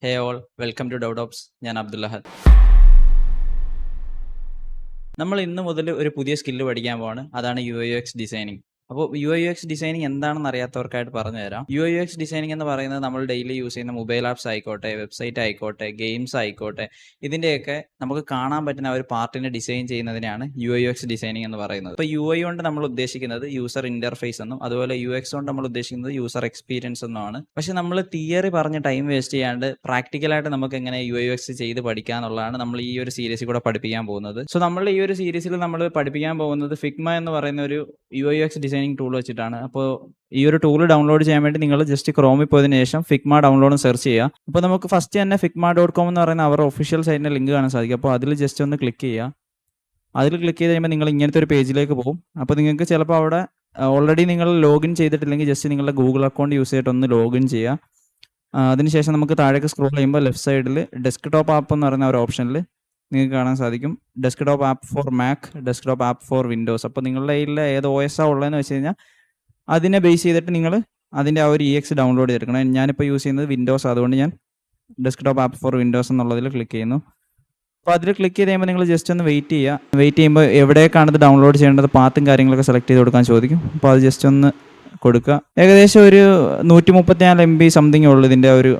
Hey all, welcome to ഡൗഡോപ്സ്. ഞാൻ അബ്ദുല്ലഹദ്. നമ്മൾ ഇന്ന് മുതൽ ഒരു പുതിയ സ്കില്ല് പഠിക്കാൻ പോവാണ്. അതാണ് UI/UX ഡിസൈനിങ്. അപ്പോൾ UI/UX ഡിസൈനിങ് എന്താണെന്ന് അറിയാത്തവർക്കായിട്ട് പറഞ്ഞു തരാം. UI/UX ഡിസൈനിങ് എന്ന് പറയുന്നത് നമ്മൾ ഡെയിലി യൂസ് ചെയ്യുന്ന മൊബൈൽ ആപ്സ് ആയിക്കോട്ടെ, വെബ്സൈറ്റ് ആയിക്കോട്ടെ, ഗെയിംസ് ആയിക്കോട്ടെ, ഇതിൻ്റെയൊക്കെ നമുക്ക് കാണാൻ പറ്റുന്ന ഒരു പാർട്ടിനെ ഡിസൈൻ ചെയ്യുന്നതിനാണ് UI/UX ഡിസൈനിങ് എന്ന് പറയുന്നത്. ഇപ്പോൾ UI കൊണ്ട് നമ്മൾ ഉദ്ദേശിക്കുന്നത് യൂസർ ഇന്റർഫേസ് എന്നും, അതുപോലെ UX കൊണ്ട് നമ്മൾ ഉദ്ദേശിക്കുന്നത് യൂസർ എക്സ്പീരിയൻസ് എന്നുമാണ്. പക്ഷെ നമ്മൾ തിയറി പറഞ്ഞ് ടൈം വേസ്റ്റ് ചെയ്യാണ്ട് പ്രാക്ടിക്കലായിട്ട് നമുക്ക് എങ്ങനെ UI/UX ചെയ്ത് പഠിക്കാന്നുള്ളതാണ് നമ്മൾ ഈ ഒരു സീരീസിൽ കൂടെ പഠിപ്പിക്കാൻ പോകുന്നത്. സോ നമ്മൾ ഈ ഒരു സീരീസിൽ നമ്മൾ പഠിപ്പിക്കാൻ പോകുന്നത് ഫിഗ്മ എന്ന് പറയുന്ന ഒരു UI/UX ഡിസൈനിങ് ടൂൾ വെച്ചിട്ടാണ്. അപ്പോൾ ഈ ഒരു ടൂൾ ഡൗൺലോഡ് ചെയ്യാൻ വേണ്ടി നിങ്ങൾ ജസ്റ്റ് ക്രോമിൽ പോയതിനു ശേഷം ഫിഗ്മ ഡൗൺലോഡ് സെർച്ച് ചെയ്യുക. അപ്പോൾ നമുക്ക് ഫസ്റ്റ് തന്നെ figma.com എന്ന് പറയുന്ന അവരുടെ ഒഫീഷ്യൽ സൈറ്റിന്റെ ലിങ്ക് കാണാൻ സാധിക്കും. അപ്പോൾ അതിൽ ജസ്റ്റ് ഒന്ന് ക്ലിക്ക് ചെയ്യുക. അതിൽ ക്ലിക്ക് ചെയ്ത് കഴിയുമ്പോൾ നിങ്ങൾ ഇങ്ങനത്തെ ഒരു പേജിലേക്ക് പോകും. അപ്പോൾ നിങ്ങൾക്ക് ചിലപ്പോൾ അവിടെ ഓൾറെഡി നിങ്ങൾ ലോഗിൻ ചെയ്തിട്ടില്ലെങ്കിൽ ജസ്റ്റ് നിങ്ങളുടെ ഗൂഗിൾ അക്കൗണ്ട് യൂസ് ചെയ്തിട്ട് ഒന്ന് ലോഗിൻ ചെയ്യുക. അതിനുശേഷം നമുക്ക് താഴേക്ക് സ്ക്രോൾ ചെയ്യുമ്പോൾ ലെഫ്റ്റ് സൈഡിൽ ഡെസ്ക്ടോപ്പ് ആപ്പ് എന്ന് പറയുന്ന ഒരു ഓപ്ഷനിൽ നിങ്ങൾക്ക് കാണാൻ സാധിക്കും desktop app four Mac, desktop app four Windows. അപ്പോൾ നിങ്ങളുടെ കയ്യിൽ ഏത് OS ഉള്ളതെന്ന് വെച്ച് കഴിഞ്ഞാൽ അതിനെ ബേസ് ചെയ്തിട്ട് നിങ്ങൾ അതിൻ്റെ ആ ഒരു EX ഡൗൺലോഡ് ചെയ്തെടുക്കണം. ഞാനിപ്പോൾ യൂസ് ചെയ്യുന്നത് വിൻഡോസ്, അതുകൊണ്ട് ഞാൻ ഡെസ്ക്ടോപ്പ് ആപ്പ് ഫോർ വിൻഡോസ് എന്നുള്ളതിൽ ക്ലിക്ക് ചെയ്യുന്നു. അപ്പോൾ അതിൽ ക്ലിക്ക് ചെയ്ത് കഴിയുമ്പോൾ നിങ്ങൾ ജസ്റ്റ് ഒന്ന് വെയിറ്റ് ചെയ്യുക. വെയിറ്റ് ചെയ്യുമ്പോൾ എവിടേക്കാണ് ഇത് ഡൗൺലോഡ് ചെയ്യേണ്ടത്, പാത്തും കാര്യങ്ങളൊക്കെ സെലക്ട് ചെയ്ത് കൊടുക്കാൻ ചോദിക്കും. അപ്പോൾ അത് ജസ്റ്റ് ഒന്ന് കൊടുക്കുക. ഏകദേശം ഒരു 134 MB സംതിങ് ഉള്ളൂ ഇതിൻ്റെ ഒരു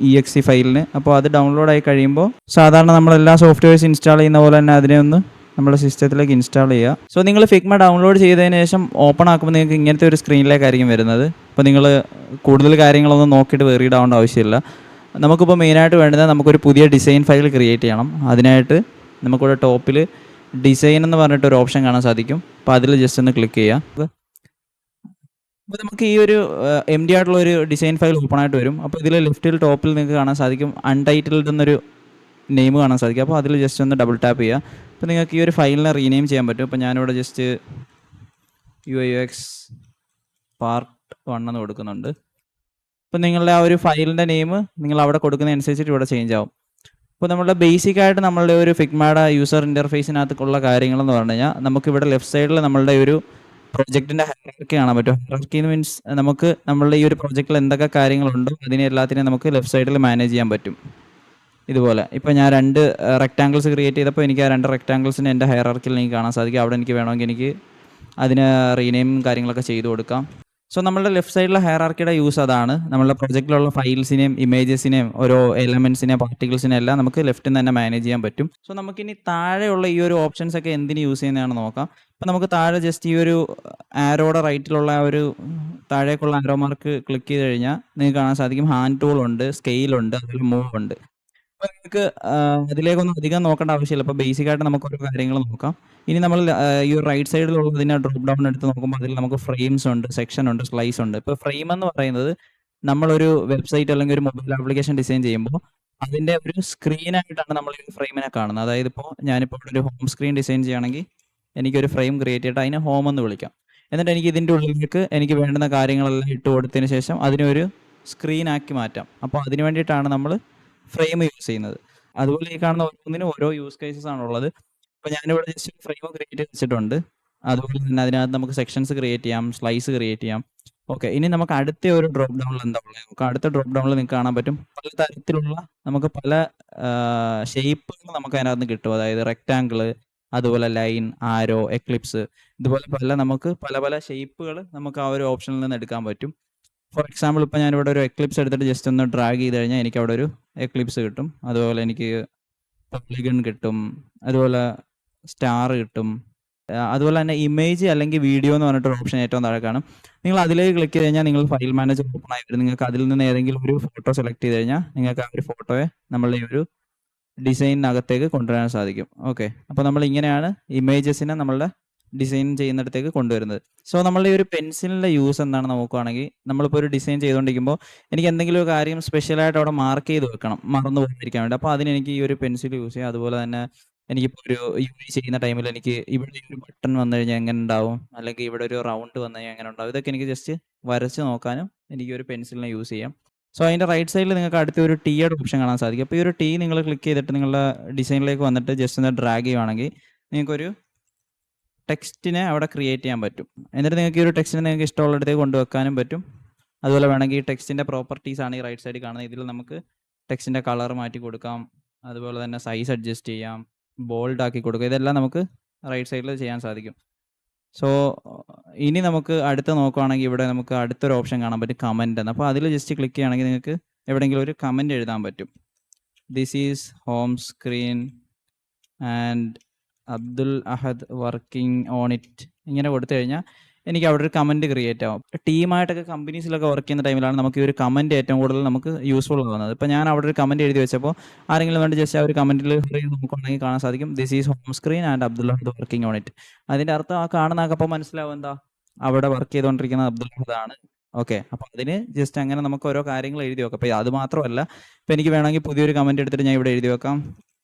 EXE ഫയലിന്. അപ്പോൾ അത് ഡൗൺലോഡ് ആയി കഴിയുമ്പോൾ സാധാരണ നമ്മളെല്ലാ സോഫ്റ്റ്വെയർസ് ഇൻസ്റ്റാൾ ചെയ്യുന്ന പോലെ തന്നെ അതിനെ ഒന്ന് നമ്മുടെ സിസ്റ്റത്തിലേക്ക് ഇൻസ്റ്റാൾ ചെയ്യുക. സോ നിങ്ങൾ ഫിഗ്മ ഡൗൺലോഡ് ചെയ്തതിന് ശേഷം ഓപ്പൺ ആക്കുമ്പോൾ നിങ്ങൾക്ക് ഇങ്ങനത്തെ ഒരു സ്ക്രീനിലേക്കായിരിക്കും വരുന്നത്. അപ്പോൾ നിങ്ങൾ കൂടുതൽ കാര്യങ്ങളൊന്നും നോക്കിയിട്ട് വെറിഡ് ആവേണ്ട ആവശ്യമില്ല. നമുക്കിപ്പോൾ മെയിനായിട്ട് വേണ്ടത് നമുക്കൊരു പുതിയ ഡിസൈൻ ഫയൽ ക്രിയേറ്റ് ചെയ്യണം. അതിനായിട്ട് നമുക്കിവിടെ ടോപ്പിൽ ഡിസൈൻ എന്ന് പറഞ്ഞിട്ടൊരു ഓപ്ഷൻ കാണാൻ സാധിക്കും. അപ്പോൾ അതിൽ ജസ്റ്റ് ഒന്ന് ക്ലിക്ക് ചെയ്യുക. അപ്പോൾ നമുക്ക് ഈ ഒരു MD ആയിട്ടുള്ള ഒരു ഡിസൈൻ ഫയൽ ഓപ്പൺ ആയിട്ട് വരും. അപ്പോൾ ഇതിൽ ലെഫ്റ്റിൽ ടോപ്പിൽ നിങ്ങൾക്ക് കാണാൻ സാധിക്കും അൺടൈറ്റിൽഡ് എന്നൊരു നെയിം കാണാൻ സാധിക്കും. അപ്പോൾ അതിൽ ജസ്റ്റ് ഒന്ന് ഡബിൾ ടാപ്പ് ചെയ്യുക. അപ്പോൾ നിങ്ങൾക്ക് ഈ ഒരു ഫയലിനെ റീനെയിം ചെയ്യാൻ പറ്റും. അപ്പോൾ ഞാനിവിടെ ജസ്റ്റ് UI/UX പാർട്ട് 1 എന്ന് കൊടുക്കുന്നുണ്ട്. അപ്പോൾ നിങ്ങളുടെ ആ ഒരു ഫയലിൻ്റെ നെയിം നിങ്ങൾ അവിടെ കൊടുക്കുന്നതനുസരിച്ചിട്ട് ഇവിടെ ചേഞ്ച് ആവും. അപ്പോൾ നമ്മളുടെ ബേസിക് ആയിട്ട് നമ്മളുടെ ഒരു ഫിഗ്മയുടെ യൂസർ ഇൻ്റർഫേസിനകത്തുള്ള കാര്യങ്ങളെന്ന് പറഞ്ഞു കഴിഞ്ഞാൽ നമുക്കിവിടെ ലെഫ്റ്റ് സൈഡിൽ നമ്മളുടെ ഒരു പ്രൊജക്റ്റിൻ്റെ ഹയറാർക്കി കാണാൻ പറ്റും. ഹയറാർക്കി മീൻസ് നമുക്ക് നമ്മളുടെ ഈ ഒരു പ്രൊജക്റ്റിൽ എന്തൊക്കെ കാര്യങ്ങളുണ്ടോ അതിനെ എല്ലാത്തിനെയും നമുക്ക് ലെഫ്റ്റ് സൈഡിൽ മാനേജ് ചെയ്യാൻ പറ്റും. ഇതുപോലെ ഇപ്പോൾ ഞാൻ 2 റെക്റ്റാങ്കിൾസ് ക്രിയേറ്റ് ചെയ്തപ്പോൾ എനിക്ക് ആ 2 റെക്റ്റാങ്കിൾസിന് എൻ്റെ ഹയറാർക്കിയിൽ എനിക്ക് കാണാൻ സാധിക്കും. അവിടെ എനിക്ക് വേണമെങ്കിൽ എനിക്ക് അതിന് റീനെയിം കാര്യങ്ങളൊക്കെ ചെയ്തു കൊടുക്കാം. സോ നമ്മളുടെ ലെഫ്റ്റ് സൈഡിലെ ഹയറാർക്കിയുടെ യൂസ് അതാണ്. നമ്മളുടെ പ്രൊജക്റ്റിലുള്ള ഫയൽസിനെയും ഇമേജസിനെയും ഓരോ എലമെൻസിനെയും പാർട്ടിക്കിൾസിനെയും എല്ലാം നമുക്ക് ലെഫ്റ്റിൽ നിന്ന് തന്നെ മാനേജ് ചെയ്യാൻ പറ്റും. സോ നമുക്കിനി താഴെയുള്ള ഈ ഒരു ഓപ്ഷൻസ് ഒക്കെ എന്തിന് യൂസ് ചെയ്യുന്നതാണെന്ന് നോക്കാം. അപ്പോൾ നമുക്ക് താഴെ ജസ്റ്റ് ഈ ഒരു ആരോയുടെ റൈറ്റിലുള്ള ഒരു താഴേക്കുള്ള ആരോ മാർക്ക് ക്ലിക്ക് ചെയ്ത് കഴിഞ്ഞാൽ നിങ്ങൾക്ക് കാണാൻ സാധിക്കും ഹാൻഡ് ടൂൾ ഉണ്ട്, സ്കെയിലുണ്ട്, അതുപോലെ മൂവ് ഉണ്ട്. അപ്പോൾ നിങ്ങൾക്ക് അതിലേക്കൊന്നും അധികം നോക്കേണ്ട ആവശ്യമില്ല. അപ്പോൾ ബേസിക് ആയിട്ട് നമുക്ക് ഓരോ കാര്യങ്ങൾ നോക്കാം. ഇനി നമ്മൾ ഈ ഒരു റൈറ്റ് സൈഡിലുള്ളതിനെ ഡ്രോപ്പ് ഡൗൺ എടുത്ത് നോക്കുമ്പോൾ അതിൽ നമുക്ക് ഫ്രെയിംസ് ഉണ്ട്, സെക്ഷൻ ഉണ്ട്, സ്ലൈസ് ഉണ്ട്. ഇപ്പോൾ ഫ്രെയിം എന്ന് പറയുന്നത് നമ്മളൊരു വെബ്സൈറ്റ് അല്ലെങ്കിൽ ഒരു മൊബൈൽ ആപ്ലിക്കേഷൻ ഡിസൈൻ ചെയ്യുമ്പോൾ അതിൻ്റെ ഒരു സ്ക്രീനായിട്ടാണ് നമ്മൾ ഈ ഫ്രെയിമിനെ കാണുന്നത്. അതായത് ഇപ്പോൾ ഞാനിപ്പോൾ ഒരു ഹോം സ്ക്രീൻ ഡിസൈൻ ചെയ്യുകയാണെങ്കിൽ എനിക്കൊരു ഫ്രെയിം ക്രിയേറ്റ് ചെയ്തിട്ട് അതിനെ ഹോം എന്ന് വിളിക്കാം. എന്നിട്ട് എനിക്ക് ഇതിൻ്റെ ഉള്ളിലേക്ക് എനിക്ക് വേണ്ടുന്ന കാര്യങ്ങളെല്ലാം ഇട്ട് കൊടുത്തതിന് ശേഷം അതിനൊരു സ്ക്രീനാക്കി മാറ്റാം. അപ്പോൾ അതിന് വേണ്ടിയിട്ടാണ് നമ്മൾ ഫ്രെയിം യൂസ് ചെയ്യുന്നത്. അതുപോലെ ഈ കാണുന്ന ഓരോന്നിനും ഓരോ യൂസ് കേസസ് ആണുള്ളത്. അപ്പോൾ ഞാനിവിടെ ജസ്റ്റ് ഫ്രെയിം ക്രിയേറ്റ് ചെയ്ത് വെച്ചിട്ടുണ്ട്. അതുപോലെ തന്നെ അതിനകത്ത് നമുക്ക് സെക്ഷൻസ് ക്രിയേറ്റ് ചെയ്യാം, സ്ലൈസ് ക്രിയേറ്റ് ചെയ്യാം. ഓക്കെ, ഇനി നമുക്ക് അടുത്ത ഒരു ഡ്രോപ്പ് ഡൗണിൽ എന്താ ഉള്ളത് നമുക്ക് അടുത്ത ഡ്രോപ്പ് ഡൗണിൽ നിങ്ങൾക്ക് കാണാൻ പറ്റും പല തരത്തിലുള്ള നമുക്ക് പല ഷേപ്പുകൾ നമുക്ക് അതിനകത്ത് നിന്ന് കിട്ടും. അതായത് റെക്റ്റാങ്കിള്, അതുപോലെ ലൈൻ, ആരോ, എക്ലിപ്സ്, ഇതുപോലെ നമുക്ക് പല പല ഷേപ്പുകൾ നമുക്ക് ആ ഒരു ഓപ്ഷനിൽ നിന്ന് എടുക്കാൻ പറ്റും. ഫോർ എക്സാമ്പിൾ ഇപ്പോൾ ഞാനിവിടെ ഒരു എക്ലിപ്സ് എടുത്തിട്ട് ജസ്റ്റ് ഒന്ന് ഡ്രാഗ് ചെയ്ത് കഴിഞ്ഞാൽ എനിക്ക് അവിടെ ഒരു എക്ലിപ്സ് കിട്ടും. അതുപോലെ എനിക്ക് പോളിഗൺ കിട്ടും, അതുപോലെ സ്റ്റാർ കിട്ടും. അതുപോലെ തന്നെ ഇമേജ് അല്ലെങ്കിൽ വീഡിയോ എന്ന് പറഞ്ഞിട്ടൊരു ഓപ്ഷൻ ഏറ്റവും താഴെ കാണും. നിങ്ങൾ അതിലേക്ക് ക്ലിക്ക് ചെയ്ത് കഴിഞ്ഞാൽ നിങ്ങൾ ഫയൽ മാനേജർ ഓപ്പൺ ആയി വരും. നിങ്ങൾക്ക് അതിൽ നിന്ന് ഏതെങ്കിലും ഒരു ഫോട്ടോ സെലക്ട് ചെയ്ത് കഴിഞ്ഞാൽ നിങ്ങൾക്ക് ആ ഒരു ഫോട്ടോയെ നമ്മളുടെ ഈ ഒരു ഡിസൈനിനകത്തേക്ക് കൊണ്ടുവരാൻ സാധിക്കും. ഓക്കെ, അപ്പോൾ നമ്മൾ ഇങ്ങനെയാണ് ഇമേജസിനെ നമ്മളുടെ ഡിസൈൻ ചെയ്യുന്നിടത്തേക്ക് കൊണ്ടുവരുന്നത്. സോ നമ്മളുടെ ഈ ഒരു പെൻസിലിൻ്റെ യൂസ് എന്താണെന്ന് നോക്കുകയാണെങ്കിൽ നമ്മളിപ്പോൾ ഒരു ഡിസൈൻ ചെയ്തുകൊണ്ടിരിക്കുമ്പോൾ എനിക്ക് എന്തെങ്കിലും ഒരു കാര്യം സ്പെഷ്യലായിട്ട് അവിടെ മാർക്ക് ചെയ്ത് വെക്കണം, മറന്നു പോകാതിരിക്കാൻ വേണ്ടി. അപ്പോൾ അതിന് എനിക്ക് ഈ ഒരു പെൻസിൽ യൂസ് ചെയ്യാം. അതുപോലെ തന്നെ എനിക്കിപ്പോൾ ഒരു UI ചെയ്യുന്ന ടൈമിൽ എനിക്ക് ഇവിടെ ഒരു ബട്ടൺ വന്നു കഴിഞ്ഞാൽ എങ്ങനെ ഉണ്ടാവും, അല്ലെങ്കിൽ ഇവിടെ ഒരു റൗണ്ട് വന്നു കഴിഞ്ഞാൽ എങ്ങനെ ഉണ്ടാവും, ഇതൊക്കെ എനിക്ക് ജസ്റ്റ് വരച്ച് നോക്കാനും എനിക്ക് ഒരു പെൻസിലിനെ യൂസ് ചെയ്യാം. സോ അതിൻ്റെ റൈറ്റ് സൈഡിൽ നിങ്ങൾക്ക് അടുത്ത ഒരു ടീയുടെ ഓപ്ഷൻ കാണാൻ സാധിക്കും. അപ്പോൾ ഈ ഒരു ടീ നിങ്ങൾ ക്ലിക്ക് ചെയ്തിട്ട് നിങ്ങളുടെ ഡിസൈനിലേക്ക് വന്നിട്ട് ജസ്റ്റ് ഒന്ന് ഡ്രാഗ് ചെയ്യുവാണെങ്കിൽ നിങ്ങൾക്കൊരു ടെക്സ്റ്റിനെ അവിടെ ക്രിയേറ്റ് ചെയ്യാൻ പറ്റും. എന്നിട്ട് നിങ്ങൾക്ക് ഈ ഒരു ടെക്സ്റ്റിനെ നിങ്ങൾക്ക് ഇഷ്ടമുള്ളിടത്തേക്ക് കൊണ്ടുവെക്കാനും പറ്റും. അതുപോലെ വേണമെങ്കിൽ ഈ ടെക്സ്റ്റിൻ്റെ പ്രോപ്പർട്ടീസ് ആണ് ഈ റൈറ്റ് സൈഡിൽ കാണുന്നത്. ഇതിൽ നമുക്ക് ടെക്സ്റ്റിൻ്റെ കളർ മാറ്റി കൊടുക്കാം, അതുപോലെ തന്നെ സൈസ് അഡ്ജസ്റ്റ് ചെയ്യാം, ബോൾഡ് ആക്കി കൊടുക്കുക. ഇതെല്ലാം നമുക്ക് റൈറ്റ് സൈഡിൽ ചെയ്യാൻ സാധിക്കും. സോ ഇനി നമുക്ക് അടുത്ത നോക്കുകയാണെങ്കിൽ ഇവിടെ നമുക്ക് അടുത്തൊരു ഓപ്ഷൻ കാണാൻ പറ്റും, കമൻ്റ് എന്ന്. അപ്പോൾ അതിൽ ജസ്റ്റ് ക്ലിക്ക് ചെയ്യുകയാണെങ്കിൽ നിങ്ങൾക്ക് എവിടെയെങ്കിലും ഒരു കമൻ്റ് എഴുതാൻ പറ്റും. This is home screen and Abdul Ahad working on it ഇങ്ങനെ കൊടുത്തു കഴിഞ്ഞാൽ എനിക്ക് അവിടെ ഒരു കമൻറ്റ് ക്രിയേറ്റ് ആവും. ടീമായിട്ടൊക്കെ കമ്പനീസിലൊക്കെ വർക്ക് ചെയ്യുന്ന ടൈമിലാണ് നമുക്ക് ഈ ഒരു കമൻറ്റ് ഏറ്റവും കൂടുതൽ നമുക്ക് യൂസ്ഫുൾ ആവുന്നത്. ഇപ്പോൾ ഞാൻ അവിടെ ഒരു കമൻറ്റ് എഴുതി വെച്ചപ്പോൾ ആരെങ്കിലും വേണ്ടി ജസ്റ്റ് ആ ഒരു കമൻറ്റിൽ നോക്കുകയാണെങ്കിൽ കാണാൻ സാധിക്കും, this is home screen and Abdul Ahad working on it. അതിൻ്റെ അർത്ഥം ആ കാണുന്ന അപ്പോൾ മനസ്സിലാവും എന്താ അവിടെ വർക്ക് ചെയ്തുകൊണ്ടിരിക്കുന്ന അബ്ദുൽ അഹദാണ്. ഓക്കെ, അപ്പോൾ അതിന് ജസ്റ്റ് അങ്ങനെ നമുക്ക് ഓരോ കാര്യങ്ങൾ എഴുതി വെക്കാം. അപ്പോൾ അത് മാത്രമല്ല, ഇപ്പോൾ എനിക്ക് വേണമെങ്കിൽ പുതിയൊരു കമൻറ്റ് എടുത്തിട്ട് ഞാൻ ഇവിടെ എഴുതി വെക്കാം,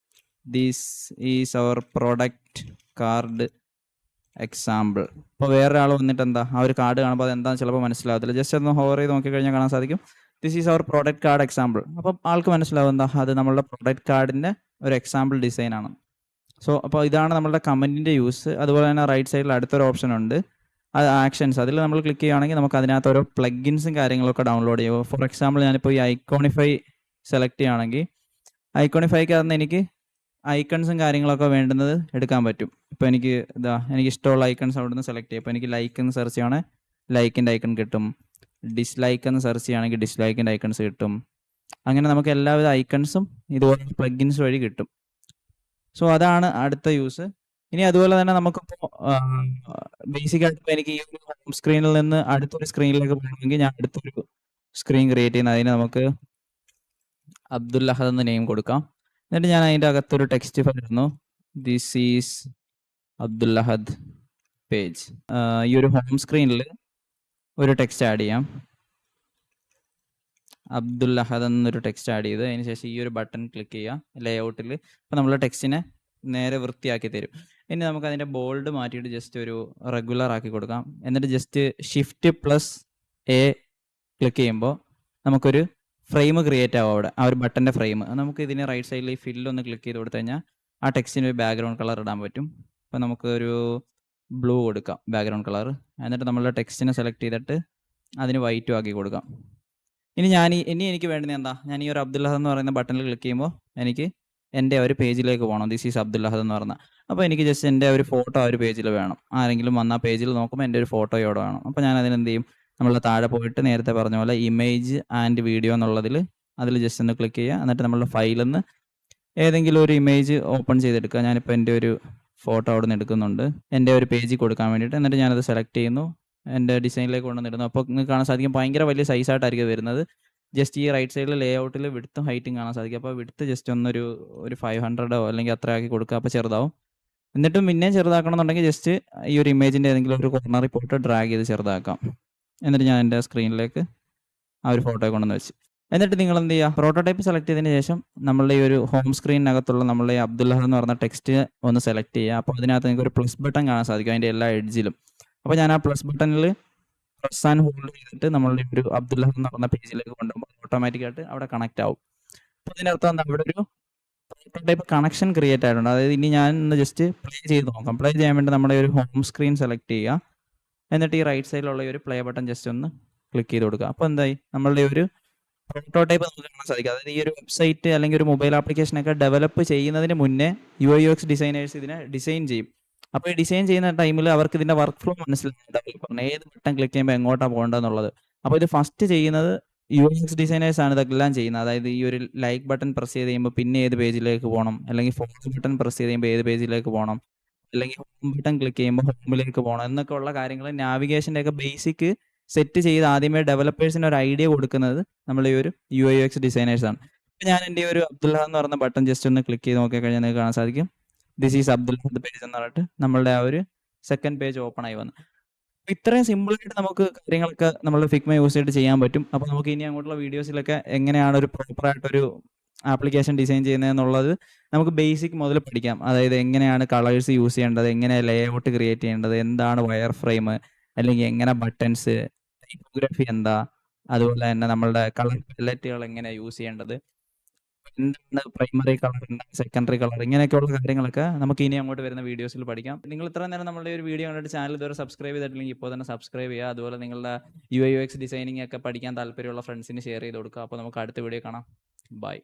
this is our product card example. ഇപ്പോൾ വേറൊരാൾ വന്നിട്ട് എന്താ ആ ഒരു കാർഡ് കാണുമ്പോൾ അതെന്താണെന്ന് ചിലപ്പോൾ മനസ്സിലാവത്തില്ല. ജസ്റ്റ് ഒന്ന് ഹോവർ ചെയ്ത് നോക്കിക്കഴിഞ്ഞാൽ കാണാൻ സാധിക്കും, this is our product card example. അപ്പം ആൾക്ക് മനസ്സിലാവും എന്താ അത് നമ്മളുടെ പ്രോഡക്റ്റ് കാർഡിൻ്റെ ഒരു എക്സാമ്പിൾ ഡിസൈനാണ്. സോ അപ്പോൾ ഇതാണ് നമ്മളുടെ കമൻറ്റിൻ്റെ യൂസ്. അതുപോലെ തന്നെ റൈറ്റ് സൈഡിൽ അടുത്തൊരു ഓപ്ഷൻ ഉണ്ട്, അത് ആക്ഷൻസ്. അതിൽ നമ്മൾ ക്ലിക്ക് ചെയ്യുകയാണെങ്കിൽ നമുക്ക് അതിനകത്ത് ഓരോ പ്ലഗിൻസും കാര്യങ്ങളൊക്കെ ഡൗൺലോഡ് ചെയ്യുമോ. ഫോർ എക്സാമ്പിൾ ഞാനിപ്പോൾ ഈ ഐക്കോണിഫൈ സെലക്ട് ചെയ്യുകയാണെങ്കിൽ ഐക്കോണിഫൈക്കകത്ത് എനിക്ക് ഐക്കൺസും കാര്യങ്ങളൊക്കെ വേണ്ടുന്നത് എടുക്കാൻ പറ്റും. ഇപ്പോൾ എനിക്ക് ഇഷ്ടമുള്ള ഐക്കൺസ് അവിടെ നിന്ന് സെലക്ട് ചെയ്യും. ഇപ്പോൾ എനിക്ക് ലൈക്ക് എന്ന് സെർച്ച് ചെയ്യുകയാണെങ്കിൽ ലൈക്കിൻ്റെ ഐക്കൺ കിട്ടും, ഡിസ്ലൈക്ക് എന്ന് സെർച്ച് ചെയ്യുകയാണെങ്കിൽ ഡിസ്ലൈക്കിൻ്റെ ഐക്കൺസ് കിട്ടും. അങ്ങനെ നമുക്ക് എല്ലാവിധ ഐക്കൺസും ഇതുപോലെ പ്ലഗിൻസ് വഴി കിട്ടും. സോ അതാണ് അടുത്ത യൂസ്. ഇനി അതുപോലെ തന്നെ നമുക്കിപ്പോൾ ബേസിക്കായിട്ട് ഇപ്പോൾ എനിക്ക് ഈ ഒരു ഹോം സ്ക്രീനിൽ നിന്ന് അടുത്തൊരു സ്ക്രീനിലേക്ക് പോകണമെങ്കിൽ ഞാൻ അടുത്തൊരു സ്ക്രീൻ ക്രിയേറ്റ് ചെയ്യുന്നത്, അതിന് നമുക്ക് അബ്ദുൽ അഹദ് എന്ന് നെയിം കൊടുക്കാം. എന്നിട്ട് ഞാൻ അതിൻ്റെ അകത്തൊരു ടെക്സ്റ്റ് ഫയൽ ഇടുന്നു, this is Abdul Ahad page. ഈ ഒരു ഹോം സ്ക്രീനിൽ ഒരു ടെക്സ്റ്റ് ആഡ് ചെയ്യാം, അബ്ദുൽ അഹദ് എന്നൊരു ടെക്സ്റ്റ് ആഡ് ചെയ്ത് അതിന് ശേഷം ഈ ഒരു ബട്ടൺ ക്ലിക്ക് ചെയ്യുക ലേഔട്ടിൽ. അപ്പോൾ നമ്മൾ ടെക്സ്റ്റിനെ നേരെ വൃത്തിയാക്കി തരും. ഇനി നമുക്ക് അതിൻ്റെ ബോൾഡ് മാറ്റിയിട്ട് ജസ്റ്റ് ഒരു റെഗുലർ ആക്കി കൊടുക്കാം. എന്നിട്ട് ജസ്റ്റ് Shift+A ക്ലിക്ക് ചെയ്യുമ്പോൾ നമുക്കൊരു ഫ്രെയിം ക്രിയേറ്റ് ആവും അവിടെ, ആ ഒരു ബട്ടൻ്റെ ഫ്രെയിം. നമുക്ക് ഇതിന് റൈറ്റ് സൈഡിൽ ഈ ഫില്ലൊന്ന് ക്ലിക്ക് ചെയ്ത് കൊടുത്തു കഴിഞ്ഞാൽ ആ ടെക്സ്റ്റിന് ഒരു ബാക്ക്ഗ്രൗണ്ട് കളർ ഇടാൻ പറ്റും. അപ്പോൾ നമുക്കൊരു ബ്ലൂ കൊടുക്കാം ബാക്ക്ഗ്രൗണ്ട് കളർ. എന്നിട്ട് നമ്മളുടെ ടെക്സ്റ്റിനെ സെലക്ട് ചെയ്തിട്ട് അതിന് വൈറ്റും ആക്കി കൊടുക്കാം. ഇനി എനിക്ക് വേണ്ടുന്നത് എന്താ, ഞാൻ ഈ ഒരു അബ്ദുൽ അഹദ് എന്ന് പറയുന്ന ബട്ടണിൽ ക്ലിക്ക് ചെയ്യുമ്പോൾ എനിക്ക് എൻ്റെ ഒരു പേജിലേക്ക് പോകണം, ദിസ് ഈസ് അബ്ദുൽ അഹദ് എന്ന് പറഞ്ഞാൽ. അപ്പോൾ എനിക്ക് ജസ്റ്റ് എൻ്റെ ഒരു ഫോട്ടോ ആ ഒരു പേജിൽ വേണം. ആരെങ്കിലും വന്ന ആ പേജിൽ നോക്കുമ്പോൾ എൻ്റെ ഒരു ഫോട്ടോയോടെ വേണം. അപ്പോൾ ഞാൻ അതിനെന്ത് ചെയ്യും, നമ്മൾ താഴെ പോയിട്ട് നേരത്തെ പറഞ്ഞ പോലെ ഇമേജ് ആൻഡ് വീഡിയോ എന്നുള്ളതിൽ അതിൽ ജസ്റ്റ് ഒന്ന് ക്ലിക്ക് ചെയ്യുക. എന്നിട്ട് നമ്മളുടെ ഫയലിൽ നിന്ന് ഏതെങ്കിലും ഒരു ഇമേജ് ഓപ്പൺ ചെയ്തെടുക്കുക. ഞാനിപ്പോൾ എൻ്റെ ഒരു ഫോട്ടോ അവിടെ നിന്ന് എടുക്കുന്നുണ്ട് എൻ്റെ ഒരു പേജിൽ കൊടുക്കാൻ വേണ്ടിയിട്ട്. എന്നിട്ട് ഞാനത് സെലക്ട് ചെയ്യുന്നു, എൻ്റെ ഡിസൈനിലേക്ക് കൊണ്ടുവന്നിടുന്നു. അപ്പോൾ നിങ്ങൾക്ക് കാണാൻ സാധിക്കും ഭയങ്കര വലിയ സൈസായിട്ടായിരിക്കും വരുന്നത്. ജസ്റ്റ് ഈ റൈറ്റ് സൈഡിൽ ലേഔട്ടിൽ വിഡ്ത്തും ഹൈറ്റും കാണാൻ സാധിക്കും. അപ്പോൾ വിഡ്ത്ത് ജസ്റ്റ് ഒരു 500 അല്ലെങ്കിൽ അത്ര ആക്കി കൊടുക്കുക, അപ്പോൾ ചെറുതാവും. എന്നിട്ടും പിന്നെയും ചെറുതാക്കണം എന്നുണ്ടെങ്കിൽ ജസ്റ്റ് ഈ ഒരു ഇമേജിൻ്റെ ഏതെങ്കിലും ഒരു കോർണറിൽ പോയിട്ട് ഡ്രാഗ് ചെയ്ത് ചെറുതാക്കാം. എന്നിട്ട് ഞാൻ എൻ്റെ സ്ക്രീനിലേക്ക് ആ ഒരു ഫോട്ടോ കൊണ്ടുവന്ന് വെച്ച്, എന്നിട്ട് നിങ്ങൾ എന്ത് ചെയ്യുക, പ്രോട്ടോടൈപ്പ് സെലക്ട് ചെയ്തതിന് ശേഷം നമ്മളുടെ ഈ ഒരു ഹോം സ്ക്രീനിനകത്തുള്ള നമ്മളുടെ ഈ അബ്ദുൽ അഹദ് എന്ന് പറഞ്ഞ ടെക്സ്റ്റ് ഒന്ന് സെലക്ട് ചെയ്യുക. അപ്പോൾ അതിനകത്ത് നിങ്ങൾക്ക് ഒരു പ്ലസ് ബട്ടൺ കാണാൻ സാധിക്കും അതിൻ്റെ എല്ലാ എഡ്ജിലും. അപ്പോൾ ഞാൻ ആ പ്ലസ് ബട്ടണിൽ പ്രസ് ആൻഡ് ഹോൾഡ് ചെയ്തിട്ട് നമ്മളുടെ ഒരു അബ്ദുൽ അഹദ് എന്ന് പറഞ്ഞ പേജിലേക്ക് കൊണ്ടുപോകുമ്പോൾ ഓട്ടോമാറ്റിക്കായിട്ട് അവിടെ കണക്ട് ആവും. അപ്പോൾ ഇതിനർത്ഥം എന്താ, അവിടെ ഒരു പ്രോട്ടോടൈപ്പ് കണക്ഷൻ ക്രിയേറ്റ് ആയിട്ടുണ്ട്. അതായത് ഇനി ഞാൻ ഒന്ന് ജസ്റ്റ് പ്ലേ ചെയ്ത് നോക്കാം. പ്ലേ ചെയ്യാൻ വേണ്ടി നമ്മുടെ ഒരു ഹോം സ്ക്രീൻ സെലക്ട് ചെയ്യുക. എന്നിട്ട് ഈ റൈറ്റ് സൈഡിലുള്ള ഈ ഒരു പ്ലേ ബട്ടൺ ജസ്റ്റ് ഒന്ന് ക്ലിക്ക് ചെയ്ത് കൊടുക്കുക. അപ്പോൾ എന്തായി, നമ്മളുടെ ഒരു പ്രോട്ടോടൈപ്പ് നമുക്ക് കാണാൻ സാധിക്കും. അതായത് ഈ ഒരു വെബ്സൈറ്റ് അല്ലെങ്കിൽ ഒരു മൊബൈൽ ആപ്ലിക്കേഷനൊക്കെ ഡെവലപ്പ് ചെയ്യുന്നതിന് മുന്നേ UI/UX ഡിസൈനേഴ്സ് ഇതിനെ ഡിസൈൻ ചെയ്യും. അപ്പോൾ ഈ ഡിസൈൻ ചെയ്യുന്ന ടൈമിൽ അവർക്ക് ഇതിൻ്റെ വർക്ക് ഫ്ലോ മനസ്സിലാവും, ഡെവലപ്പറിന് ഏത് ബട്ടൺ ക്ലിക്ക് ചെയ്യുമ്പോൾ എങ്ങോട്ടാണ് പോകേണ്ടതെന്നുള്ളത്. അപ്പോൾ ഇത് ഫസ്റ്റ് ചെയ്യുന്നത് UI/UX ഡിസൈനേഴ്സ് ആണ് ഇതെല്ലാം ചെയ്യുന്നത്. അതായത് ഈ ഒരു ലൈക്ക് ബട്ടൺ പ്രസ് ചെയ്ത് കഴിയുമ്പോൾ പിന്നെ ഏത് പേജിലേക്ക് പോകണം, അല്ലെങ്കിൽ ഫോളോ ബട്ടൺ പ്രസ് ചെയ്ത് കഴിയുമ്പോൾ ഏത് പേജിലേക്ക് പോകണം, അല്ലെങ്കിൽ ഹോം ബട്ടൺ ക്ലിക്ക് ചെയ്യുമ്പോൾ ഹോമിലേക്ക് പോകണം എന്നൊക്കെ ഉള്ള കാര്യങ്ങൾ നാവിഗേഷൻ്റെ ഒക്കെ ബേസിക് സെറ്റ് ചെയ്ത് ആദ്യമേ ഡെവലപ്പേഴ്സിന് ഒരു ഐഡിയ കൊടുക്കുന്നത് നമ്മൾ ഈ ഒരു UI/UX ഡിസൈനേഴ്സ് ആണ്. ഇപ്പോൾ ഞാൻ എൻ്റെ ഒരു അബ്ദുൽ അഹദ് എന്ന് പറയുന്ന ബട്ടൺ ജസ്റ്റ് ഒന്ന് ക്ലിക്ക് ചെയ്ത് നോക്കിക്കഴിഞ്ഞാൽ നിങ്ങൾക്ക് കാണാൻ സാധിക്കും, this is Abdul Ahad page എന്ന് പറഞ്ഞിട്ട് നമ്മളുടെ ആ ഒരു സെക്കൻഡ് പേജ് ഓപ്പൺ ആയി വന്നു. അപ്പോൾ ഇത്രയും സിമ്പിളായിട്ട് നമുക്ക് കാര്യങ്ങളൊക്കെ നമ്മൾ ഫിഗ്മ യൂസ് ചെയ്തിട്ട് ചെയ്യാൻ പറ്റും. അപ്പോൾ നമുക്ക് ഇനി അങ്ങോട്ടുള്ള വീഡിയോസിലൊക്കെ എങ്ങനെയാണ് ഒരു പ്രോപ്പറായിട്ടൊരു ആപ്ലിക്കേഷൻ ഡിസൈൻ ചെയ്യുന്നതെന്നുള്ളത് നമുക്ക് ബേസിക് മുതൽ പഠിക്കാം. അതായത് എങ്ങനെയാണ് കളേഴ്സ് യൂസ് ചെയ്യേണ്ടത്, എങ്ങനെ ലേഔട്ട് ക്രിയേറ്റ് ചെയ്യേണ്ടത്, എന്താണ് വയർ ഫ്രെയിം, അല്ലെങ്കിൽ എങ്ങനെ ബട്ടൺസ്, ടൈപ്പോഗ്രഫി എന്താ, അതുപോലെ തന്നെ നമ്മളുടെ കളർ പാലറ്റുകൾ എങ്ങനെ യൂസ് ചെയ്യേണ്ടത്, എന്താണ് പ്രൈമറി കളർ, എന്താണ് സെക്കൻഡറി കളർ, ഇങ്ങനെയൊക്കെയുള്ള കാര്യങ്ങളൊക്കെ നമുക്ക് ഇനി അങ്ങോട്ട് വരുന്ന വീഡിയോസിൽ പഠിക്കാം. നിങ്ങൾ ഇത്ര നേരം നമ്മുടെ ഒരു വീഡിയോ കണ്ടിട്ട് ചാനൽ ഇതുവരെ സബ്സ്ക്രൈബ് ചെയ്തിട്ടില്ലെങ്കിൽ ഇപ്പോൾ തന്നെ സബ്സ്ക്രൈബ് ചെയ്യുക. അതുപോലെ നിങ്ങളുടെ UI/UX ഡിസൈനിങ് ഒക്കെ പഠിക്കാൻ താല്പര്യമുള്ള ഫ്രണ്ട്സിന് ഷെയർ ചെയ്ത് കൊടുക്കുക. അപ്പോൾ നമുക്ക് അടുത്ത വീഡിയോ കാണാം. ബൈ.